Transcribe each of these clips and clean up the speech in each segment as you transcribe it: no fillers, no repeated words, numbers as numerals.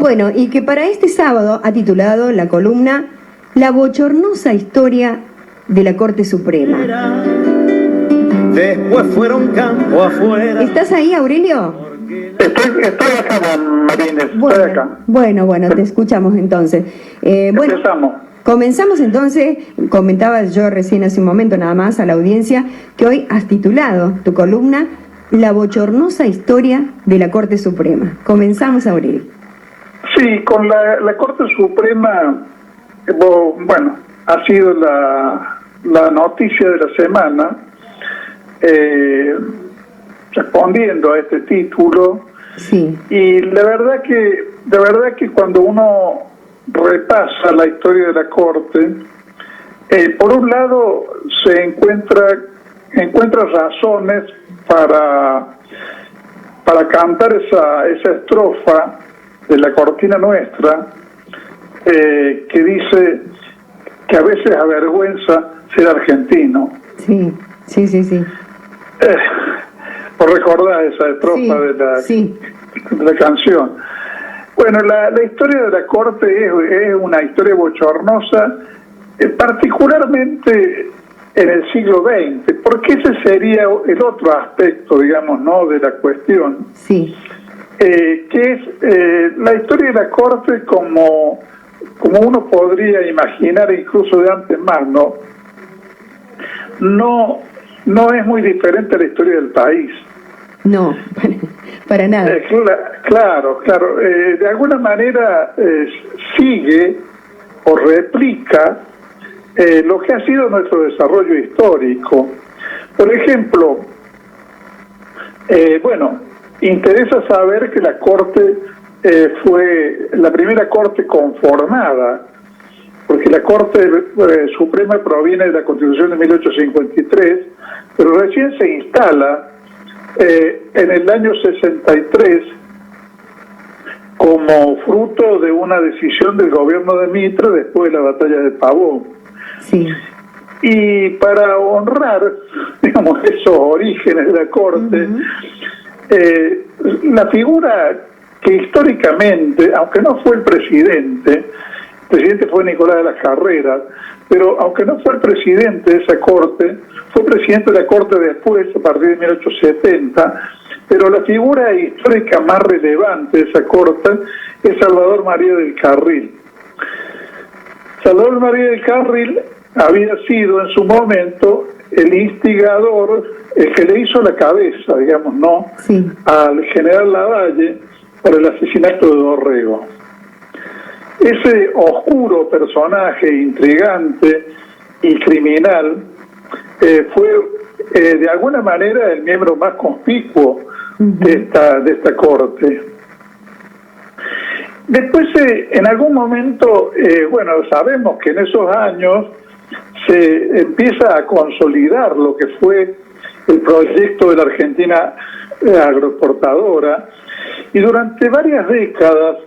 Bueno, y que para este sábado ha titulado la columna La bochornosa historia de la Corte Suprema. Después fueron campo afuera. ¿Estás ahí, Aurelio? Estoy acá, Marínez, estoy acá. Bueno, te escuchamos entonces. Empezamos. Comenzamos entonces. Comentaba yo recién hace un momento nada más a la audiencia que hoy has titulado tu columna La bochornosa historia de la Corte Suprema. Comenzamos, Aurelio. Sí, con la Corte Suprema, bueno, ha sido la noticia de la semana, respondiendo a este título. Sí. Y la verdad que cuando uno repasa la historia de la Corte, por un lado se encuentra razones para cantar esa estrofa de la cortina nuestra, que dice que a veces avergüenza ser argentino. Sí. Por recordar esa estrofa de la canción. Bueno, la historia de la Corte es una historia bochornosa, particularmente en el siglo XX, porque ese sería el otro aspecto, digamos, ¿no?, de la cuestión. Sí. Que es la historia de la Corte como uno podría imaginar, incluso de antes más, no es muy diferente a la historia del país. No, para nada. Claro. De alguna manera sigue o replica lo que ha sido nuestro desarrollo histórico. Por ejemplo, interesa saber que la Corte fue la primera Corte conformada, porque la Corte Suprema proviene de la Constitución de 1853, pero recién se instala en el año 63 como fruto de una decisión del gobierno de Mitre después de la batalla de Pavón. Sí. Y para honrar, digamos, esos orígenes de la Corte, la figura que históricamente, aunque no fue el presidente fue Nicolás de las Carreras, pero aunque no fue el presidente de esa Corte, fue presidente de la Corte después, a partir de 1870, pero la figura histórica más relevante de esa Corte es Salvador María del Carril. Salvador María del Carril había sido en su momento el instigador, el que le hizo la cabeza, digamos, ¿no?, sí, al general Lavalle por el asesinato de Dorrego. Ese oscuro personaje, intrigante y criminal, fue de alguna manera el miembro más conspicuo de esta Corte. Después, en algún momento, sabemos que en esos años se empieza a consolidar lo que fue el proyecto de la Argentina agroexportadora, y durante varias décadas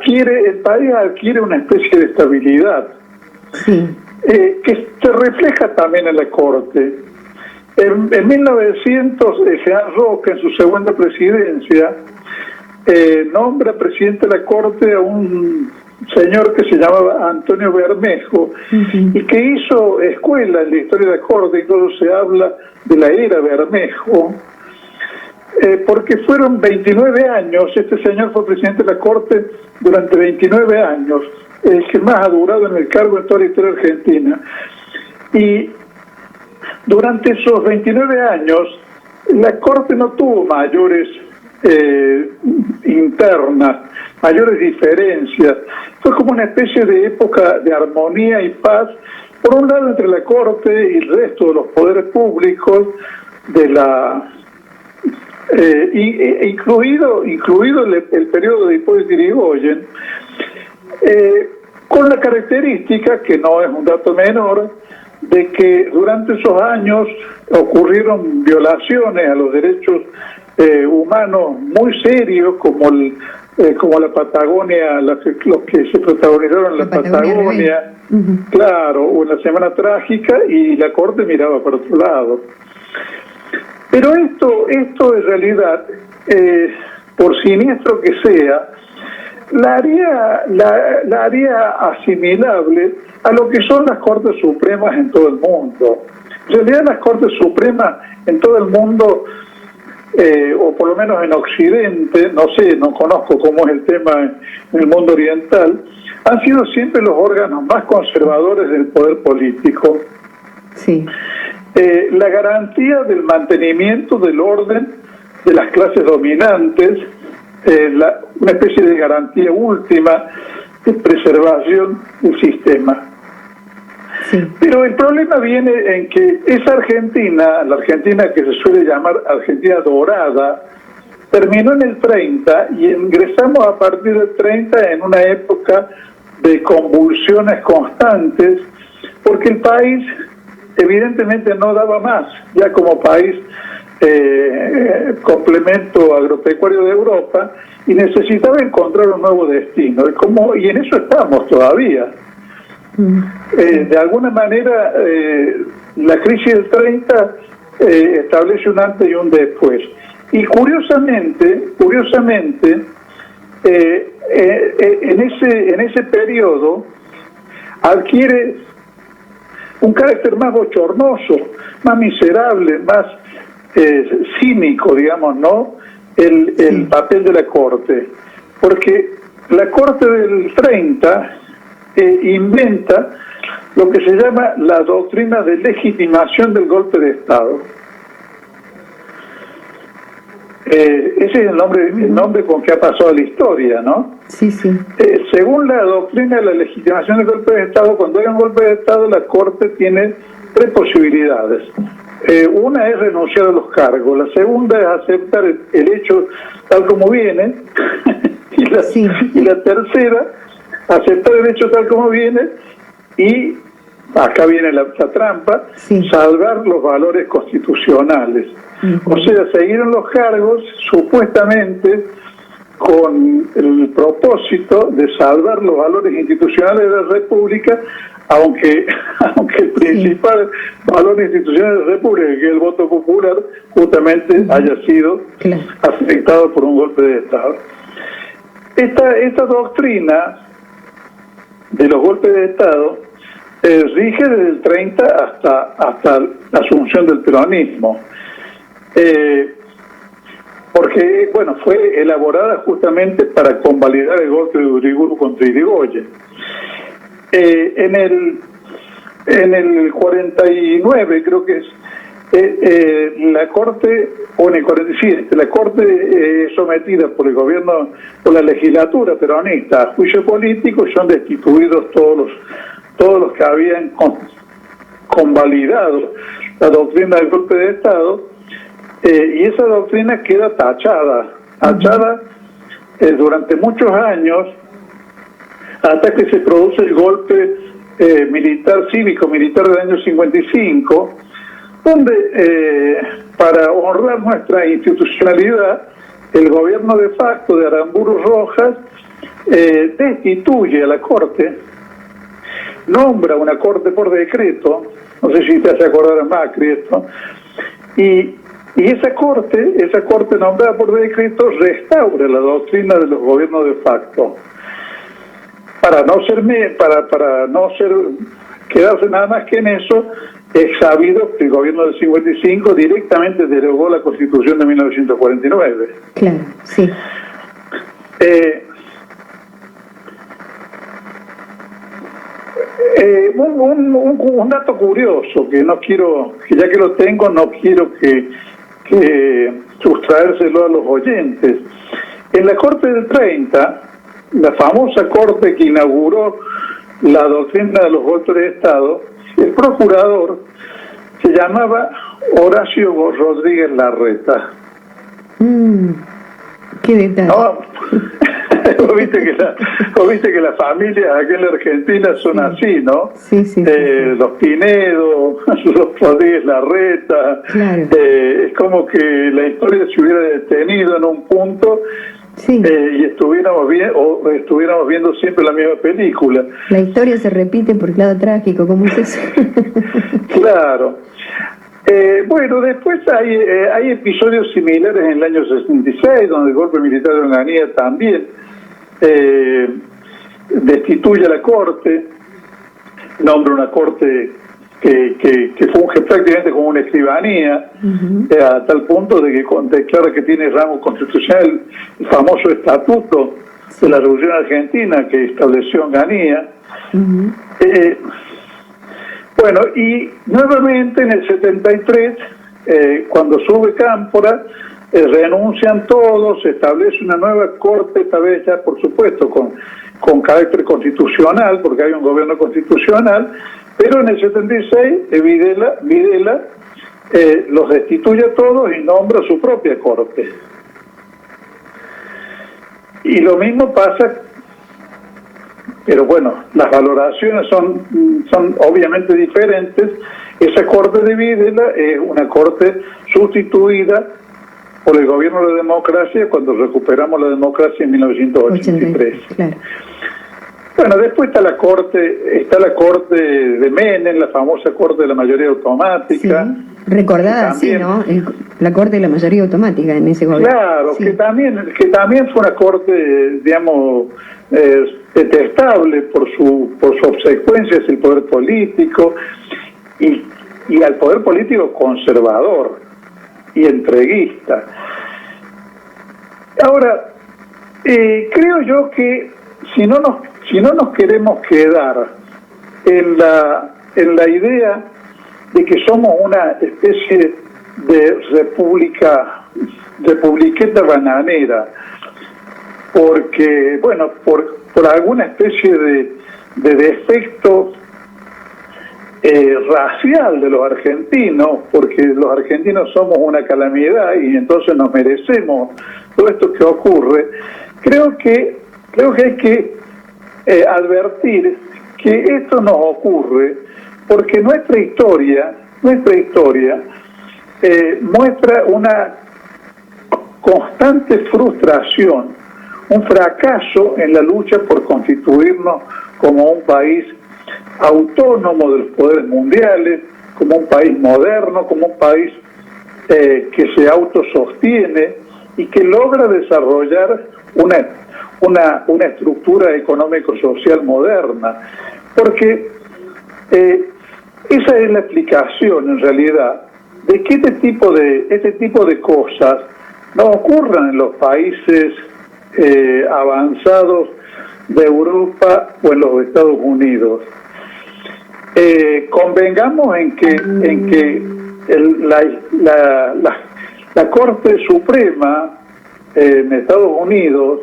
el país adquiere una especie de estabilidad, sí, que se refleja también en la Corte. En 1900, Jean Roca, en su segunda presidencia, nombra presidente de la Corte a un señor que se llamaba Antonio Bermejo, y que hizo escuela en la historia de la Corte. Incluso se habla de la era Bermejo, porque fueron 29 años, este señor fue presidente de la Corte durante 29 años, el que más ha durado en el cargo en toda la historia argentina. Y durante esos 29 años, la Corte no tuvo mayores internas, mayores diferencias. Fue como una especie de época de armonía y paz, por un lado entre la Corte y el resto de los poderes públicos, incluido el periodo de Hipólito Yrigoyen, con la característica, que no es un dato menor, de que durante esos años ocurrieron violaciones a los derechos humanos muy serios, como la Patagonia, los que se protagonizaron en la Patagonia, claro, o en la Semana Trágica, y la Corte miraba para otro lado. Pero esto en realidad, por siniestro que sea, la haría asimilable a lo que son las Cortes Supremas en todo el mundo. En realidad las Cortes Supremas en todo el mundo, o por lo menos en Occidente, no sé, no conozco cómo es el tema en el mundo oriental, han sido siempre los órganos más conservadores del poder político. Sí. La garantía del mantenimiento del orden de las clases dominantes, una especie de garantía última de preservación del sistema. Sí. Pero el problema viene en que esa Argentina, la Argentina que se suele llamar Argentina dorada, terminó en el 30 y ingresamos a partir del 30 en una época de convulsiones constantes, porque el país evidentemente no daba más, ya como país complemento agropecuario de Europa, y necesitaba encontrar un nuevo destino. Y en eso estamos todavía. De alguna manera, la crisis del 30 establece un antes y un después. Y curiosamente, en ese periodo adquiere un carácter más bochornoso, más miserable, más cínico, digamos, ¿no? El papel de la Corte. Porque la Corte del 30 inventa lo que se llama la doctrina de legitimación del golpe de Estado. Ese es el nombre con que ha pasado la historia, ¿no? Sí, sí. Según la doctrina de la legitimación del golpe de Estado, cuando hay un golpe de Estado, la Corte tiene tres posibilidades. Una es renunciar a los cargos, la segunda es aceptar el hecho tal como viene, y la tercera, aceptar el hecho tal como viene, y acá viene la trampa, salvar los valores constitucionales. O sea, seguir en los cargos supuestamente con el propósito de salvar los valores institucionales de la República, aunque el principal valor institucional de la República, que es el voto popular, justamente haya sido afectado por un golpe de Estado. Esta doctrina de los golpes de Estado rige desde el 30 hasta la asunción del peronismo. Porque, bueno, fue elaborada justamente para convalidar el golpe de Uriburu contra Irigoyen. En el 49, creo que es, la Corte, o en el 47, la Corte sometida por el gobierno, por la legislatura peronista a juicio político, son destituidos todos los que habían convalidado la doctrina del golpe de Estado, y esa doctrina queda tachada durante muchos años, hasta que se produce el golpe cívico-militar del año 55, donde para honrar nuestra institucionalidad, el gobierno de facto de Aramburu Rojas destituye a la Corte, nombra una Corte por decreto, no sé si te hace acordar a Macri esto, y esa corte nombrada por decreto restaura la doctrina de los gobiernos de facto. Para no quedarse nada más que en eso, es sabido que el gobierno del 55 directamente derogó la Constitución de 1949. Claro, sí. Un dato curioso que ya que lo tengo, no quiero que sustraérselo a los oyentes. En la Corte del 30, la famosa Corte que inauguró la doctrina de los golpes de Estado, el procurador se llamaba Horacio Rodríguez Larreta. Qué detalle. No, vos viste que las familias aquí en la Argentina son así, ¿no? Sí. Los Pinedo, los Rodríguez Larreta. Claro. Es como que la historia se hubiera detenido en un punto y estuviéramos viendo siempre la misma película. La historia se repite por el lado trágico, ¿cómo es eso? Claro. Bueno, después hay episodios similares en el año 66, donde el golpe militar de Onganía también destituye a la Corte, nombra una Corte que funge prácticamente como una escribanía, a tal punto de que declara que tiene rango constitucional el famoso estatuto de la Revolución Argentina que estableció Onganía. Bueno, y nuevamente en el 73, cuando sube Cámpora, renuncian todos, se establece una nueva Corte, esta vez ya por supuesto con carácter constitucional, porque hay un gobierno constitucional, pero en el 76 Videla los destituye a todos y nombra su propia Corte. Y lo mismo pasa, pero bueno, las valoraciones son obviamente diferentes. Esa Corte de Videla es una Corte sustituida por el gobierno de la democracia cuando recuperamos la democracia en 1983. Claro. Bueno, después está la Corte de Menem, la famosa Corte de la mayoría automática. Sí, recordada así, ¿no? La Corte de la mayoría automática en ese gobierno. Claro, sí. que también fue una Corte, digamos, detestable por su obsecuencia hacia el poder político y al poder político conservador y entreguista. Ahora, creo yo que si no nos queremos quedar en la idea de que somos una especie de republiqueta bananera, porque, bueno, por alguna especie de defecto racial de los argentinos, porque los argentinos somos una calamidad y entonces nos merecemos todo esto que ocurre, creo que hay que advertir que esto nos ocurre porque nuestra historia muestra una constante frustración, un fracaso en la lucha por constituirnos como un país autónomo de los poderes mundiales, como un país moderno, como un país que se autosostiene y que logra desarrollar una estructura económico-social moderna. Porque esa es la explicación, en realidad, de que este tipo de cosas no ocurran en los países avanzados de Europa o en los Estados Unidos. Convengamos en que la Corte Suprema en Estados Unidos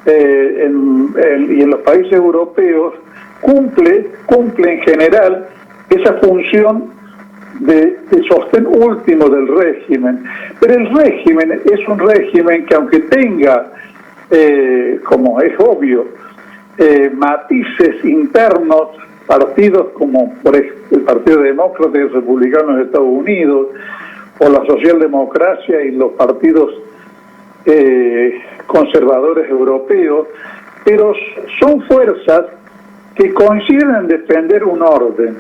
y en los países europeos cumple en general esa función de sostén último del régimen. Pero el régimen es un régimen que, aunque tenga, como es obvio, matices internos, partidos como por el Partido Demócrata y el Republicano de Estados Unidos, o la socialdemocracia y los partidos conservadores europeos, pero son fuerzas que coinciden en defender un orden,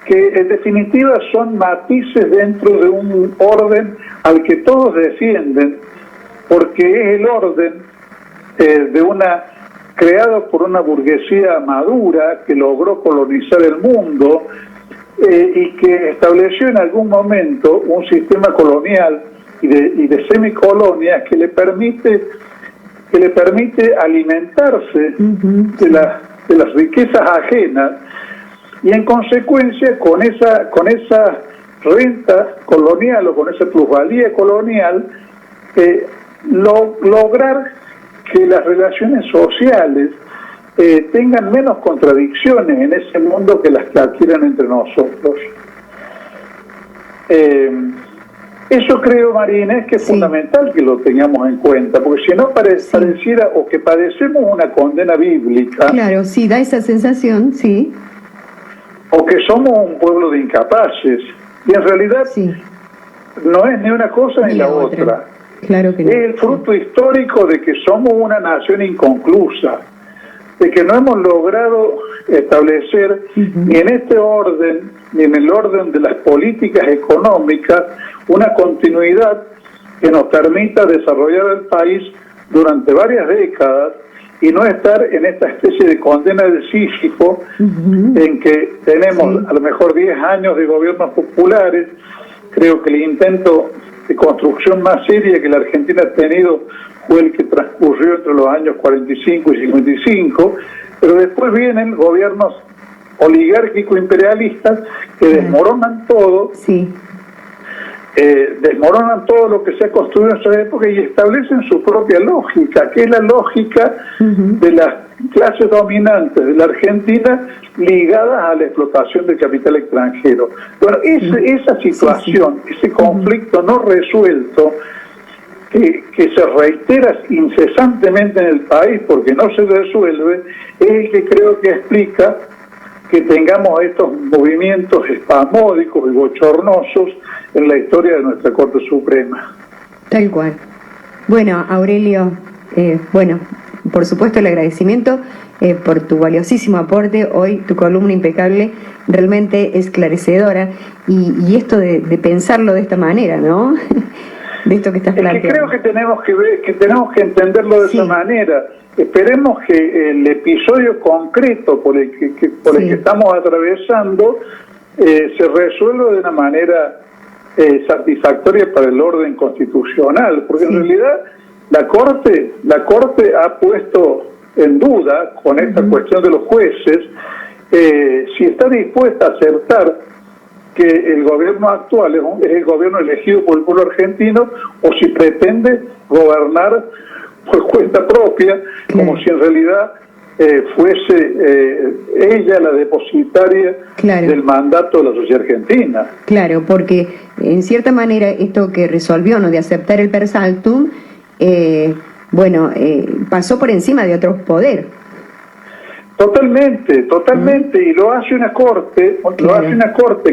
que en definitiva son matices dentro de un orden al que todos defienden, porque es el orden creado por una burguesía madura que logró colonizar el mundo y que estableció en algún momento un sistema colonial y de semicolonia que le permite alimentarse de las riquezas ajenas, y en consecuencia con esa renta colonial o con esa plusvalía colonial lograr que las relaciones sociales tengan menos contradicciones en ese mundo que las que adquieren entre nosotros. Eso creo, Marina, es que es fundamental que lo tengamos en cuenta, porque si no pareciera o que padecemos una condena bíblica. Claro, sí, da esa sensación, sí. O que somos un pueblo de incapaces, y en realidad no es ni una cosa ni la otra. Claro que no. Es el fruto histórico de que somos una nación inconclusa, de que no hemos logrado establecer ni en este orden, ni en el orden de las políticas económicas, una continuidad que nos permita desarrollar el país durante varias décadas y no estar en esta especie de condena de Sísifo en que tenemos a lo mejor 10 años de gobiernos populares. Creo que el intento de construcción más seria que la Argentina ha tenido fue el que transcurrió entre los años 45 y 55, pero después vienen gobiernos oligárquico-imperialistas que desmoronan todo, desmoronan todo lo que se ha construido en esa época y establecen su propia lógica, que es la lógica de las clases dominantes de la Argentina ligadas a la explotación del capital extranjero. Bueno, esa situación, ese conflicto no resuelto, que se reitera incesantemente en el país porque no se resuelve, es el que creo que explica que tengamos estos movimientos espasmódicos y bochornosos en la historia de nuestra Corte Suprema. Tal cual. Bueno, Aurelio, por supuesto el agradecimiento por tu valiosísimo aporte. Hoy tu columna impecable, realmente esclarecedora, y esto de pensarlo de esta manera, ¿no? De esto que estás planteando. Que creo que tenemos que ver, que tenemos que entenderlo de esa manera. Esperemos que el episodio concreto por el que estamos atravesando se resuelva de una manera satisfactoria para el orden constitucional, porque en realidad la Corte ha puesto en duda con esta cuestión de los jueces si está dispuesta a aceptar que el gobierno actual es el gobierno elegido por el pueblo argentino o si pretende gobernar por cuenta propia, como si en realidad fuese ella la depositaria del mandato de la sociedad argentina. Claro, porque en cierta manera esto que resolvió, ¿no?, de aceptar el per saltum, pasó por encima de otros poderes. Totalmente, y lo hace una corte,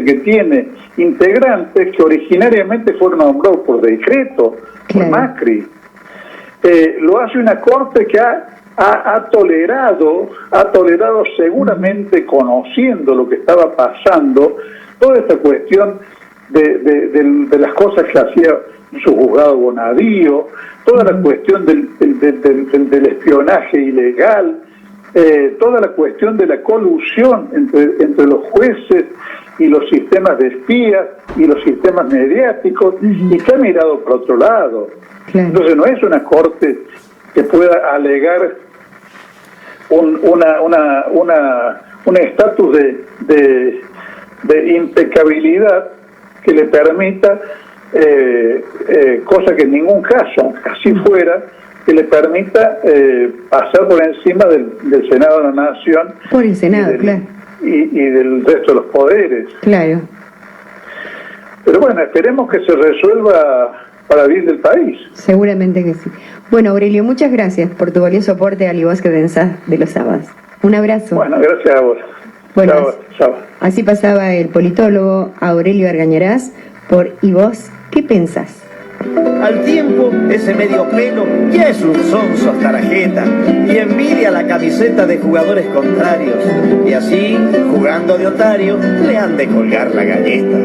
que tiene integrantes que originariamente fueron nombrados por decreto, por Macri. Lo hace una corte que ha tolerado seguramente, conociendo lo que estaba pasando, toda esta cuestión de las cosas que hacía su juzgado Bonadío, toda la cuestión del espionaje ilegal, toda la cuestión de la colusión entre los jueces y los sistemas de espías y los sistemas mediáticos, y que ha mirado por otro lado. Entonces no es una corte que pueda alegar un estatus de impecabilidad que le permita, cosa que en ningún caso, así fuera, que le permita pasar por encima del Senado de la Nación. Por el Senado, y del resto de los poderes. Claro. Pero bueno, esperemos que se resuelva para bien del país. Seguramente que sí. Bueno, Aurelio, muchas gracias por tu valioso aporte al Y vos que pensás de los sábados. Un abrazo. Bueno, gracias a vos. Bueno, chao. Así pasaba el politólogo Aurelio Argañarás por ¿Y vos qué pensás? Al tiempo, ese medio pelo ya es un sonso hasta la jeta y envidia la camiseta de jugadores contrarios. Y así, jugando de otario, le han de colgar la galleta.